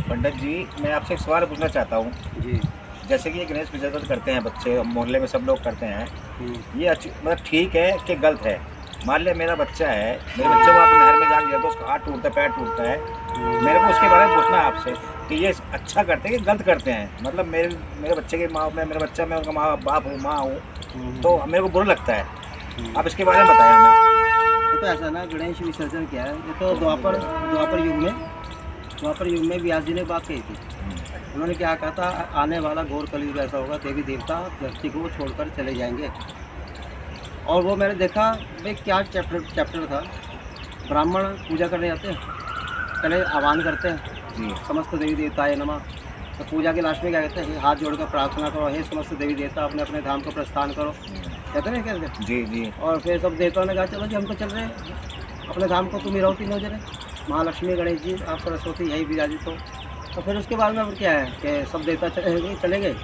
पंडित जी, मैं आपसे एक सवाल पूछना चाहता हूँ। जी। जैसे कि ये गणेश विसर्जन करते हैं बच्चे, मोहल्ले में सब लोग करते हैं। हुँ। ये मतलब ठीक है कि गलत है? मान लिया मेरा बच्चा है, मेरे बच्चे को आप नहर में डाल दिया तो उसका हाथ टूटता है, पैर टूटता है। मेरे को उसके बारे में पूछना है आपसे कि ये अच्छा करते हैं कि गलत करते हैं? मतलब मेरे बच्चे की माँ, मेरा बच्चा, मैं उनका माँ बाप हूँ, माँ हूँ, हुँ, तो मेरे को बुरा लगता है। हुँ। आप इसके बारे में बताएँ हमें। देखो ऐसा ना, गणेश विसर्जन क्या है, ये तो द्वापर युग में व्यास जी ने बात कही थी। उन्होंने क्या कहा था, आने वाला घोर कलयुग ऐसा होगा, देवी देवता धरती को छोड़कर चले जाएँगे। और वो मैंने देखा, भई क्या चैप्टर था। ब्राह्मण पूजा करने जाते हैं, पहले आह्वान करते हैं, जी, समस्त देवी देवताय नमः। तो पूजा के लास्ट में क्या कहते हैं, हाथ जोड़कर प्रार्थना करो, हे समस्त देवी देवता अपने अपने धाम को प्रस्थान करो। कहते हैं ना, कहते हैं। जी, जी। और फिर सब देवताओं ने कहा चलो जी, हम तो चल रहे हैं अपने धाम को, तुम ही रहो तीनों जने, महालक्ष्मी गणेश जी आप सरस्वती यही विराजित हो। तो फिर उसके बाद में अब क्या है कि सब देवता चले गए।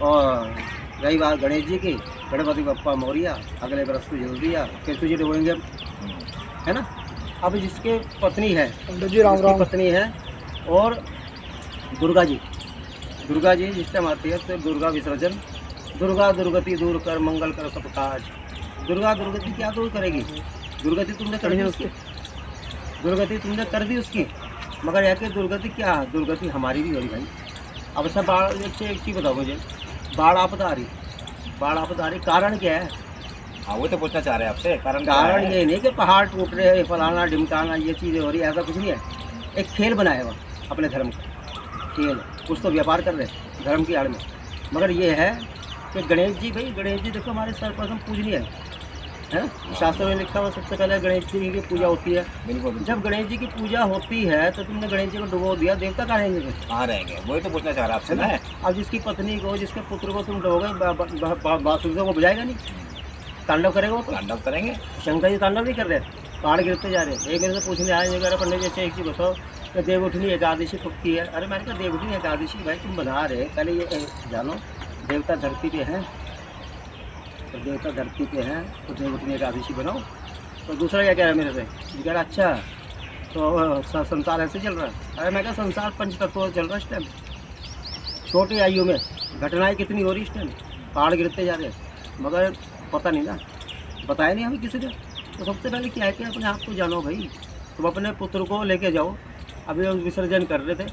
और रही बात गणेश जी की, गणपति बप्पा मोरिया, अगले बरस तू जल्दी आ, फिर तुझे डुबोएंगे हम, है ना। अब जिसके पत्नी है, पंडित जी राम जिसकी राम। पत्नी है, और दुर्गा जी जिस टाइम आती है तो दुर्गा विसर्जन, दुर्गा दुर्गति दूर कर मंगल कर सब काज। दुर्गा दुर्गति क्या दूर करेगी, दुर्गति तुमने कर दी उसकी, दुर्गति तुमने कर दी उसकी, मगर यह कि दुर्गति क्या, दुर्गति हमारी भी हो रही भाई। अब अच्छा बाढ़, एक चीज़ बताओ मुझे, बाढ़ आपदा आ रही, कारण क्या है? हाँ, वही तो पूछना चाह रहे हैं आपसे, कारण क्या कारण है? ये नहीं कि पहाड़ टूट रहे हैं, फलाना ढिमकाना ये चीज़ें हो रही है, ऐसा कुछ नहीं है। एक खेल बनाया हुआ अपने धर्म का खेल, कुछ तो व्यापार कर रहे हैं धर्म की आड़ में। मगर ये है कि गणेश जी, भाई गणेश जी देखो हमारे सर्वप्रथम पूजनीय है ना। शास्त्रों में लिखा हुआ सबसे पहले गणेश जी की पूजा होती है। बिल्कुल, बिल्कुल। जब गणेश जी की पूजा होती है तो तुमने गणेश जी को डुबो दिया, देवता कहाँ रहेंगे फिर? कहाँ रहेंगे? वही तो पूछना चाह रहा आपसे है ना। मैं। अब जिसकी पत्नी को, जिसके पुत्र को तुम डुबोगे, बांसुरी से वो बजाएगा नहीं, तांडव करेगा वो तो। तांडव करेंगे। शंकर जी तांडव नहीं कर रहे, पहाड़ गिरते जा रहे हैं। एक मेरे से पूछने आए, ये कह रहा पंडित जी अच्छा एक चीज़ बताओ कि देवउठनी एकादशी पक्की है? अरे मैंने कहा देवउठनी एकादशी भाई तुम बना रहे, पहले ये जानो देवता धरती पे हैं, तो देवता धरती पे हैं तो देवउठनी एकादशी बनाओ। तो दूसरा क्या कह रहा है मेरे से, ये कह रहा अच्छा तो संसार ऐसे चल रहा है। अरे मैं कहा संसार पंच तत्वों चल रहा है इस टाइम, छोटी आयु में घटनाएं कितनी हो रही इस टाइम, पहाड़ गिरते जा रहे हैं, मगर पता नहीं ना, बताया नहीं हमें किसी ने। तो सबसे पहले क्या है कि अपने आप को जानो भाई, तुम अपने पुत्र को लेके जाओ। अभी हम विसर्जन कर रहे थे,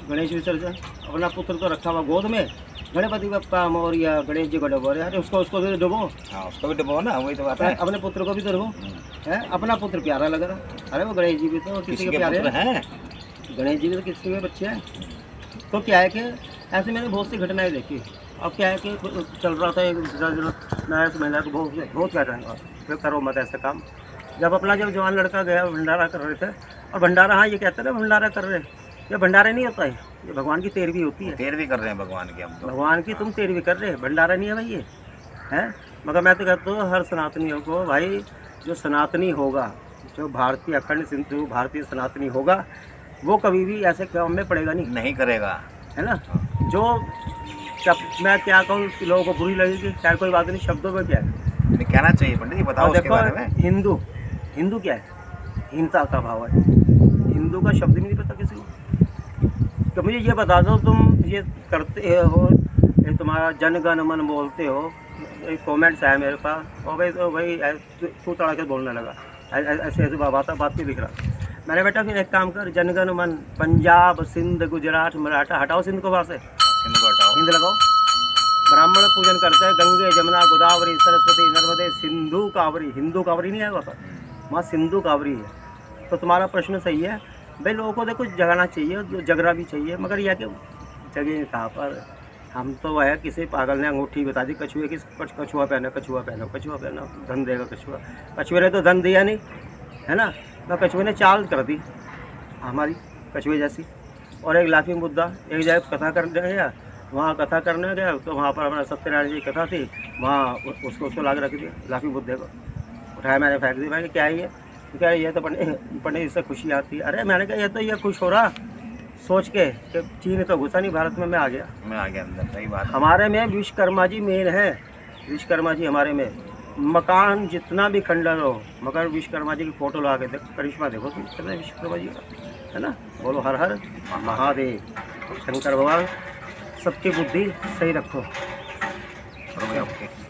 गणेश विसर्जन, अपना पुत्र तो रखा हुआ गोद में, गणपति बप्पा मोरिया गणेश जी को डुबो रहे, अरे उसको भी डुबो। हाँ, उसको भी डुबो ना, वही तो बात है। अपने पुत्र को भी तो डुबो, है अपना पुत्र प्यारा लग रहा। अरे वो गणेश जी भी तो किसी के प्यारे पुत्र हैं। गणेश जी भी तो किसी के बच्चे हैं। तो क्या है कि ऐसे मैंने बहुत सी घटनाएं देखी। अब क्या है कि चल रहा था एक विसर्जन, मैं इस महिला को बहुत कह रहा फिर करो मत ऐसा काम। जब जवान लड़का गया, भंडारा कर रहे थे, और भंडारा, हाँ ये कहते हैं ना भंडारा कर रहे हैं, ये भंडारा नहीं होता है, ये भगवान की तेरहवीं होती है। तेरहवीं कर रहे हैं भगवान की हम तो। भगवान की तुम तेरहवीं कर रहे हैं, भंडारा नहीं है भाई ये, है। मगर मैं तो कहता हूँ हर सनातनियों को भाई, जो सनातनी होगा, जो भारतीय अखंड सिंधु भारतीय सनातनी होगा, वो कभी भी ऐसे काम में पड़ेगा नहीं, नहीं करेगा। है ना। जो मैं क्या कहूँ कि लोगों को बुरी लगेगी, खैर कोई बात नहीं, शब्दों में क्या है। नहीं कहना चाहिए पंडित जी, बताओ और उसके बारे में। देखो हिंदू क्या है, हीनता का भाव है। हिंदू का शब्द नहीं पता किसी को। तो मुझे ये बता दो, तुम ये करते हो, ये तुम्हारा जनगण मन बोलते हो, एक कमेंट्स आया मेरे पास, और भाई तो भाई तू तड़ा के बोलने लगा, ऐसे ऐसे बात नहीं दिख रहा। मैंने बेटा फिर एक काम कर, जनगण मन पंजाब सिंध गुजरात मराठा हटाओ, सिंध को वहाँ से सिंध को हटाओ, हिंद लगाओ। ब्राह्मण पूजन करते हैं गंगे जमुना गोदावरी सरस्वती नर्मदे सिंधु कावरी, हिंदू कावरी नहीं है वहाँ पर, वहाँ सिंधु कावरी है। तो तुम्हारा प्रश्न सही है भाई, लोगों को देखो जगाना चाहिए, जो जगना भी चाहिए, मगर यह कि जगह कहाँ पर। हम तो वह है, किसी पागल ने अंगूठी बता दी कछुए की, कछुआ पहनो धन देगा कछुआ। कछुए ने तो धन दिया नहीं, है ना। मैं कछुए ने चाल कर दी हमारी कछुए जैसी। और एक लाफिंग बुद्धा एक जगह कथा करने गया, वहाँ कथा करने गया तो वहाँ पर अपना सत्यनारायण जी की कथा थी, वहाँ उसको लाग रख दिया, लाफिंग बुद्धे को उठाया, मैंने फेंक दी। मैंने क्या है ये, तो क्या ये तो पंडित इससे खुशी आती है। अरे मैंने कहा ये तो ये खुश हो रहा सोच के कि चीन तो घुसा नहीं भारत में, मैं आ गया अंदर। सही बात है। हमारे में विश्वकर्मा जी मेन है, विश्वकर्मा जी हमारे में, मकान जितना भी खंडर हो, मगर विश्वकर्मा जी की फोटो लगा के देखो, करिश्मा देखो तुम विश्वकर्मा जी का, है ना। बोलो हर हर महादेव। शंकर भगवान सबकी बुद्धि सही रखो। ओके।